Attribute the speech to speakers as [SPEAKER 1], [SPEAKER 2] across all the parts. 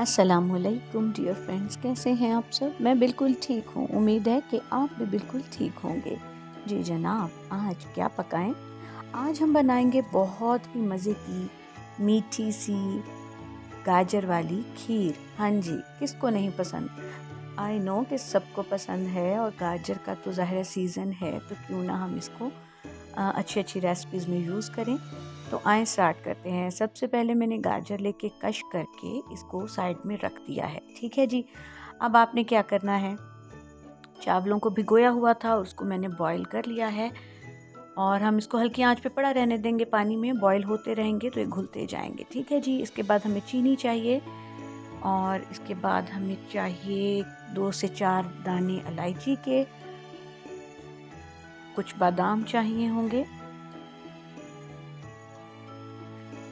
[SPEAKER 1] अस्सलामुअलैकुम dear friends, कैसे हैं आप सब। मैं बिल्कुल ठीक हूँ। उम्मीद है कि आप भी बिल्कुल ठीक होंगे। जी जनाब, आज क्या पकाएं। आज हम बनाएंगे बहुत ही मज़े की मीठी सी गाजर वाली खीर। हाँ जी, किसको नहीं पसंद। आई नो कि सबको पसंद है और गाजर का तो ज़ाहिर सीज़न है, तो क्यों ना हम इसको अच्छी अच्छी रेसिपीज़ में यूज़ करें। तो आए स्टार्ट करते हैं। सबसे पहले मैंने गाजर लेके कश करके इसको साइड में रख दिया है। ठीक है जी। अब आपने क्या करना है, चावलों को भिगोया हुआ था, उसको मैंने बॉईल कर लिया है और हम इसको हल्की आंच पे पड़ा रहने देंगे। पानी में बॉईल होते रहेंगे तो ये घुलते जाएंगे। ठीक है जी। इसके बाद हमें चीनी चाहिए और इसके बाद हमें चाहिए 2 से 4 दाने इलायची के, कुछ बादाम चाहिए होंगे।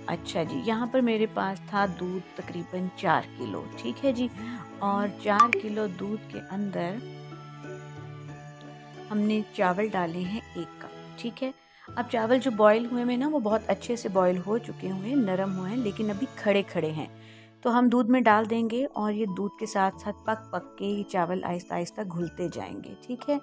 [SPEAKER 1] अच्छा जी, यहाँ पर मेरे पास था दूध तकरीबन 4 किलो। ठीक है जी। और 4 किलो दूध के अंदर हमने चावल डाले हैं 1 कप। ठीक है। अब चावल जो बॉईल हुए में ना, वो बहुत अच्छे से बॉईल हो चुके हुए हैं, नरम हुए हैं, लेकिन अभी खड़े खड़े हैं। तो हम दूध में डाल देंगे और ये दूध के साथ साथ पक पक के ये चावल आहिस्ता आहिस्ता घुलते जाएंगे। ठीक है।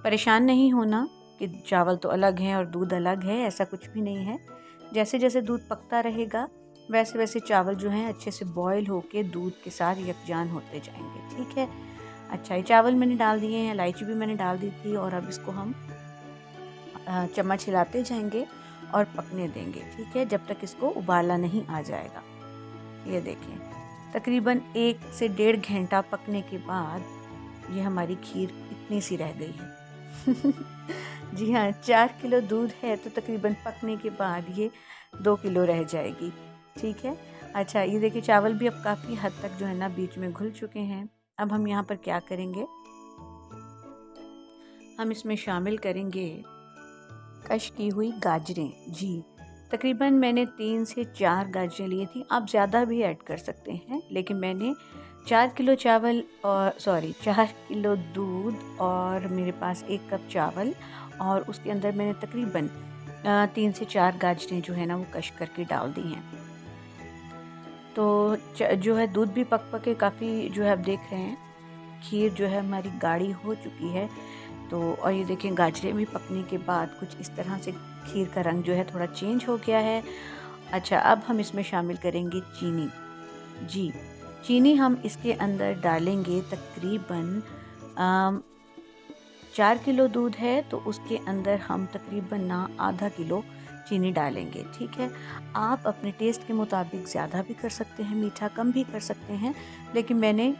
[SPEAKER 1] परेशान नहीं होना कि चावल तो अलग हैं और दूध अलग है, ऐसा कुछ भी नहीं है। जैसे जैसे दूध पकता रहेगा वैसे वैसे चावल जो हैं अच्छे से बॉईल होके दूध के साथ यकजान होते जाएंगे। ठीक है। अच्छा, ये चावल मैंने डाल दिए हैं, इलायची भी मैंने डाल दी थी और अब इसको हम चम्मच हिलाते जाएंगे और पकने देंगे। ठीक है, जब तक इसको उबाला नहीं आ जाएगा। ये देखें, तकरीबन 1 से 1.5 घंटा पकने के बाद ये हमारी खीर इतनी सी रह गई है। जी हाँ, 4 किलो दूध है तो तकरीबन पकने के बाद ये 2 किलो रह जाएगी। ठीक है। अच्छा, ये देखिए चावल भी अब काफ़ी हद तक जो है ना बीच में घुल चुके हैं। अब हम यहाँ पर क्या करेंगे, हम इसमें शामिल करेंगे कश की हुई गाजरें। जी, तकरीबन मैंने 3 से 4 गाजरें लिए थी। आप ज़्यादा भी ऐड कर सकते हैं, लेकिन मैंने 4 किलो चावल और 4 किलो दूध और मेरे पास 1 कप चावल और उसके अंदर मैंने तकरीबन 3 से 4 गाजरें जो है ना वो कश करके डाल दी हैं। तो जो है दूध भी पक पक के काफ़ी जो है आप देख रहे हैं खीर जो है हमारी गाढ़ी हो चुकी है। तो और ये देखें गाजरे में पकने के बाद कुछ इस तरह से खीर का रंग जो है थोड़ा चेंज हो गया है। अच्छा, अब हम इसमें शामिल करेंगे चीनी। जी, चीनी हम इसके अंदर डालेंगे तकरीबन 4 किलो दूध है तो उसके अंदर हम तकरीबन ना आधा किलो चीनी डालेंगे। ठीक है। आप अपने टेस्ट के मुताबिक ज़्यादा भी कर सकते हैं, मीठा कम भी कर सकते हैं, लेकिन मैंने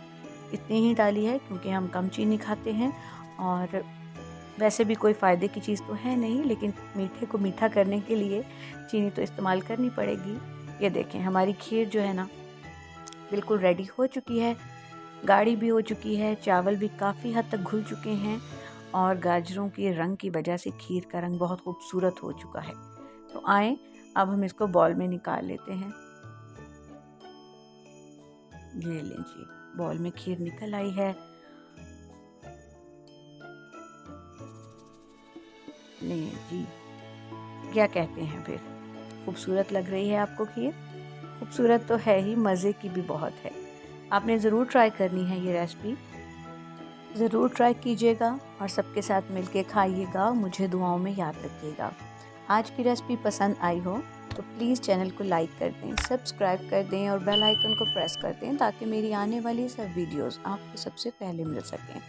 [SPEAKER 1] इतनी ही डाली है क्योंकि हम कम चीनी खाते हैं और वैसे भी कोई फ़ायदे की चीज़ तो है नहीं, लेकिन मीठे को मीठा करने के लिए चीनी तो इस्तेमाल करनी पड़ेगी। ये देखें हमारी खीर जो है ना बिल्कुल रेडी हो चुकी है, गाढ़ी भी हो चुकी है, चावल भी काफ़ी हद तक घुल चुके हैं और गाजरों के रंग की वजह से खीर का रंग बहुत खूबसूरत हो चुका है। तो आए अब हम इसको बॉल में निकाल लेते हैं। ये लें जी, बॉल में खीर निकल आई है। लें जी, क्या कहते हैं फिर, खूबसूरत लग रही है आपको खीर। खूबसूरत तो है ही, मज़े की भी बहुत है। आपने ज़रूर ट्राई करनी है ये रेसिपी, ज़रूर ट्राई कीजिएगा और सबके साथ मिलके खाइएगा। मुझे दुआओं में याद रखिएगा। आज की रेसिपी पसंद आई हो तो प्लीज़ चैनल को लाइक कर दें, सब्सक्राइब कर दें और बेल आइकन को प्रेस कर दें ताकि मेरी आने वाली सब वीडियोस आपको सबसे पहले मिल सकें।